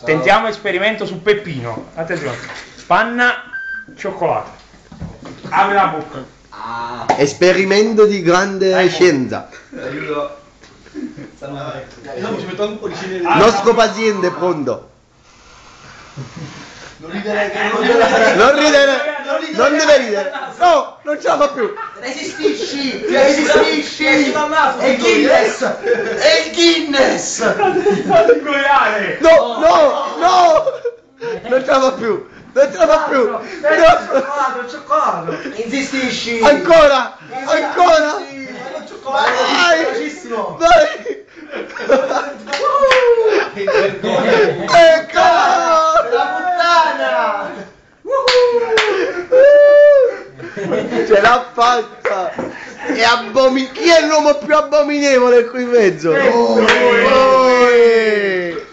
Tentiamo esperimento su Peppino. Attenzione. Panna, cioccolato. Apri la bocca. Esperimento di grande scienza. Aiuto. Ci metto un po' di cinese. Nostro paziente è pronto. Non ridere che Non ridere. Non deve ridere. No, non ce la fa più. Resistisci! Resistisci! È il Guinness! È il Guinness! Fatti goiare. No, no, no. Non ce la fa più. Non ce la fa più. No. Cioccolato! Insistisci! Ancora. Ancora. Cioccolato! Vai. Velocissimo! Vai. Ecco. La puttana! Ce l'ha fatta! Chi è l'uomo più abominevole qui in mezzo? Voi! Voi!